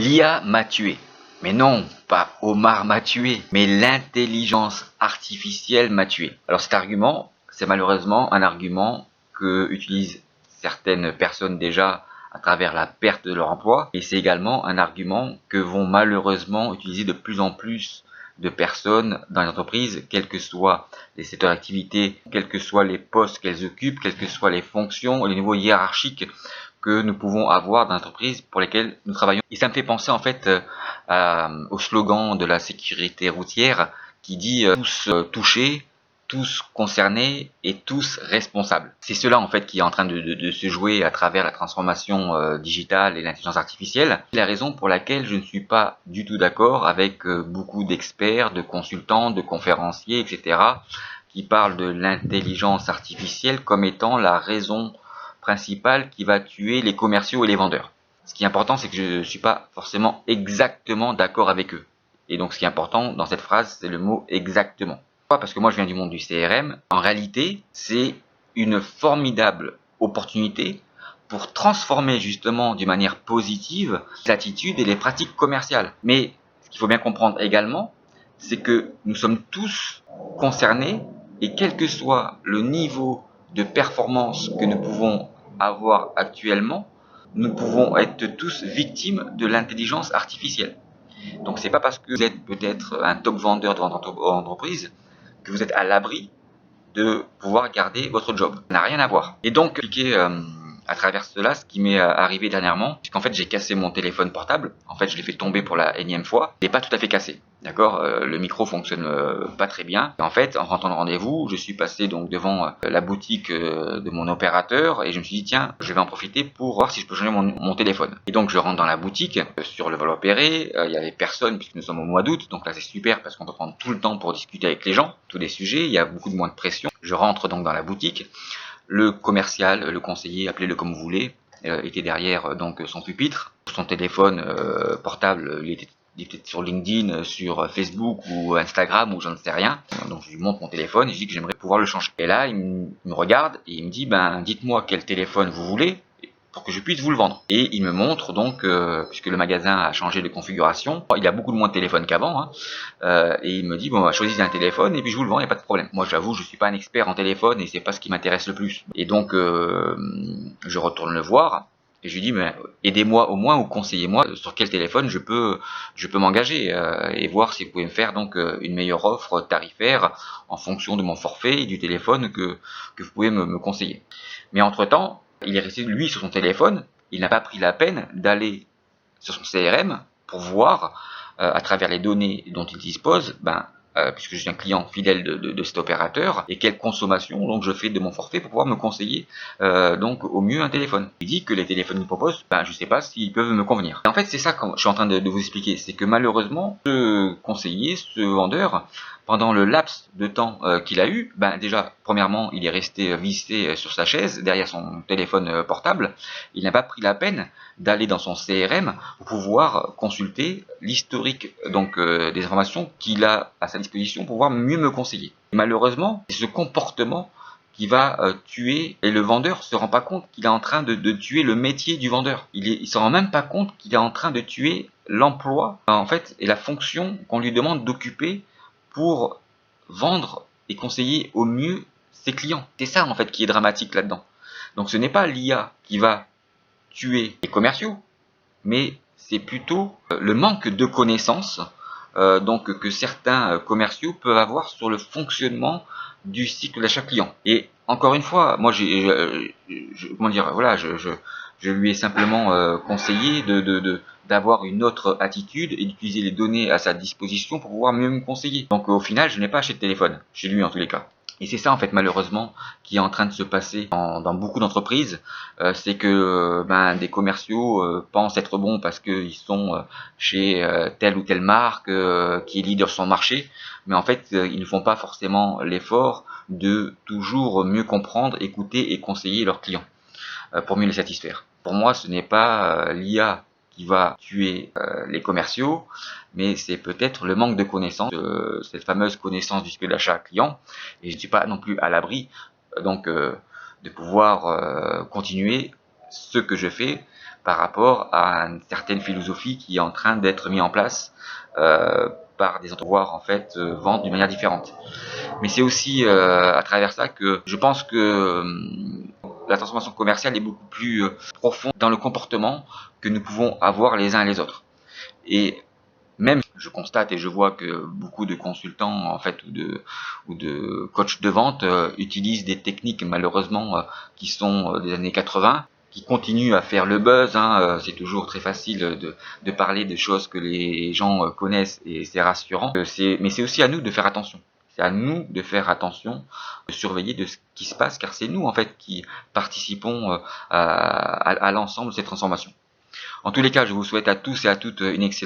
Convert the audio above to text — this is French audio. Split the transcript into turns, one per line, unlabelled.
L'IA m'a tué. Mais non, pas Omar m'a tué, mais l'intelligence artificielle m'a tué. Alors cet argument, c'est malheureusement un argument que utilisent certaines personnes déjà à travers la perte de leur emploi, et c'est également un argument que vont malheureusement utiliser de plus en plus de personnes dans les entreprises, quels que soient les secteurs d'activité, quels que soient les postes qu'elles occupent, quelles que soient les fonctions et les niveaux hiérarchiques que nous pouvons avoir dans l'entreprise pour lesquelles nous travaillons. Et ça me fait penser en fait au slogan de la sécurité routière qui dit tous touchés, tous concernés et tous responsables. C'est cela en fait qui est en train de se jouer à travers la transformation digitale et l'intelligence artificielle. C'est la raison pour laquelle je ne suis pas du tout d'accord avec beaucoup d'experts, de consultants, de conférenciers, etc. qui parlent de l'intelligence artificielle comme étant la raison principale qui va tuer les commerciaux et les vendeurs. Ce qui est important, c'est que je ne suis pas forcément exactement d'accord avec eux. Et donc ce qui est important dans cette phrase, c'est le mot exactement. Pourquoi ? Parce que moi je viens du monde du CRM. En réalité, c'est une formidable opportunité pour transformer justement d'une manière positive les attitudes et les pratiques commerciales. Mais ce qu'il faut bien comprendre également, c'est que nous sommes tous concernés et quel que soit le niveau de performance que nous pouvons avoir actuellement, nous pouvons être tous victimes de l'intelligence artificielle. Donc c'est pas parce que vous êtes peut-être un top vendeur de votre entreprise que vous êtes à l'abri de pouvoir garder votre job. Ça n'a rien à voir. Et donc, à travers cela, ce qui m'est arrivé dernièrement, c'est qu'en fait j'ai cassé mon téléphone portable. En fait, je l'ai fait tomber pour la énième fois. Il n'est pas tout à fait cassé. D'accord, le micro fonctionne pas très bien. Et en fait, en rentrant de rendez-vous, je suis passé donc devant la boutique de mon opérateur et je me suis dit tiens, je vais en profiter pour voir si je peux changer mon téléphone. Et donc je rentre dans la boutique, sur le vol opéré, il y avait personne puisque nous sommes au mois d'août, donc là c'est super parce qu'on peut prendre tout le temps pour discuter avec les gens, tous les sujets, il y a beaucoup de moins de pression. Je rentre donc dans la boutique, le commercial, le conseiller, appelez-le comme vous voulez, était derrière donc son pupitre, son téléphone portable, il était sur LinkedIn, sur Facebook ou Instagram ou j'en sais rien. Donc je lui montre mon téléphone et je dis que j'aimerais pouvoir le changer. Et là, il me regarde et il me dit ben dites-moi quel téléphone vous voulez pour que je puisse vous le vendre. Et il me montre donc, puisque le magasin a changé de configuration, il a beaucoup de moins de téléphones qu'avant, hein, et il me dit bon bah, choisissez un téléphone et puis je vous le vends, il n'y a pas de problème. Moi j'avoue je suis pas un expert en téléphone et c'est pas ce qui m'intéresse le plus. Et donc je retourne le voir. Et je lui dis, mais aidez-moi au moins ou conseillez-moi sur quel téléphone je peux m'engager et voir si vous pouvez me faire donc une meilleure offre tarifaire en fonction de mon forfait et du téléphone que vous pouvez me conseiller. Mais entre-temps, il est resté lui sur son téléphone, il n'a pas pris la peine d'aller sur son CRM pour voir à travers les données dont il dispose, puisque je suis un client fidèle de cet opérateur, et quelle consommation donc je fais de mon forfait pour pouvoir me conseiller donc au mieux un téléphone. Il dit que les téléphones qu'il propose, je ne sais pas s'ils peuvent me convenir. Et en fait, c'est ça que je suis en train de vous expliquer, c'est que malheureusement, ce conseiller, ce vendeur, pendant le laps de temps qu'il a eu, déjà, premièrement, il est resté vissé sur sa chaise, derrière son téléphone portable. Il n'a pas pris la peine d'aller dans son CRM pour pouvoir consulter l'historique donc des informations qu'il a à sa disposition pour pouvoir mieux me conseiller. Et malheureusement, c'est ce comportement qui va tuer, et le vendeur se rend pas compte qu'il est en train de tuer le métier du vendeur. Il se rend même pas compte qu'il est en train de tuer l'emploi en fait et la fonction qu'on lui demande d'occuper pour vendre et conseiller au mieux ses clients. C'est ça en fait qui est dramatique là-dedans. Donc ce n'est pas l'IA qui va tuer les commerciaux, mais c'est plutôt le manque de connaissances donc que certains commerciaux peuvent avoir sur le fonctionnement du cycle d'achat client. Et encore une fois, moi je lui ai simplement conseillé d'avoir une autre attitude et d'utiliser les données à sa disposition pour pouvoir mieux me conseiller. Donc au final, je n'ai pas acheté de téléphone, chez lui en tous les cas. Et c'est ça en fait malheureusement qui est en train de se passer dans beaucoup d'entreprises, c'est que des commerciaux pensent être bons parce qu'ils sont chez telle ou telle marque qui est leader sur son marché, mais en fait ils ne font pas forcément l'effort de toujours mieux comprendre, écouter et conseiller leurs clients pour mieux les satisfaire. Pour moi ce n'est pas l'IA qui va tuer les commerciaux, mais c'est peut-être le manque de connaissance, cette fameuse connaissance du cycle d'achat client, et je ne suis pas non plus à l'abri donc de pouvoir continuer ce que je fais par rapport à une certaine philosophie qui est en train d'être mise en place par des entreprises en fait vendre d'une manière différente. Mais c'est aussi à travers ça que je pense que la transformation commerciale est beaucoup plus profonde dans le comportement que nous pouvons avoir les uns et les autres. Et même je constate et je vois que beaucoup de consultants en fait ou de coachs de vente utilisent des techniques malheureusement qui sont des années 80, qui continuent à faire le buzz. C'est toujours très facile de parler de choses que les gens connaissent et c'est rassurant. Mais c'est aussi à nous de faire attention. C'est à nous de faire attention, de surveiller de ce qui se passe, car c'est nous en fait qui participons à l'ensemble de ces transformations. En tous les cas, je vous souhaite à tous et à toutes une excellente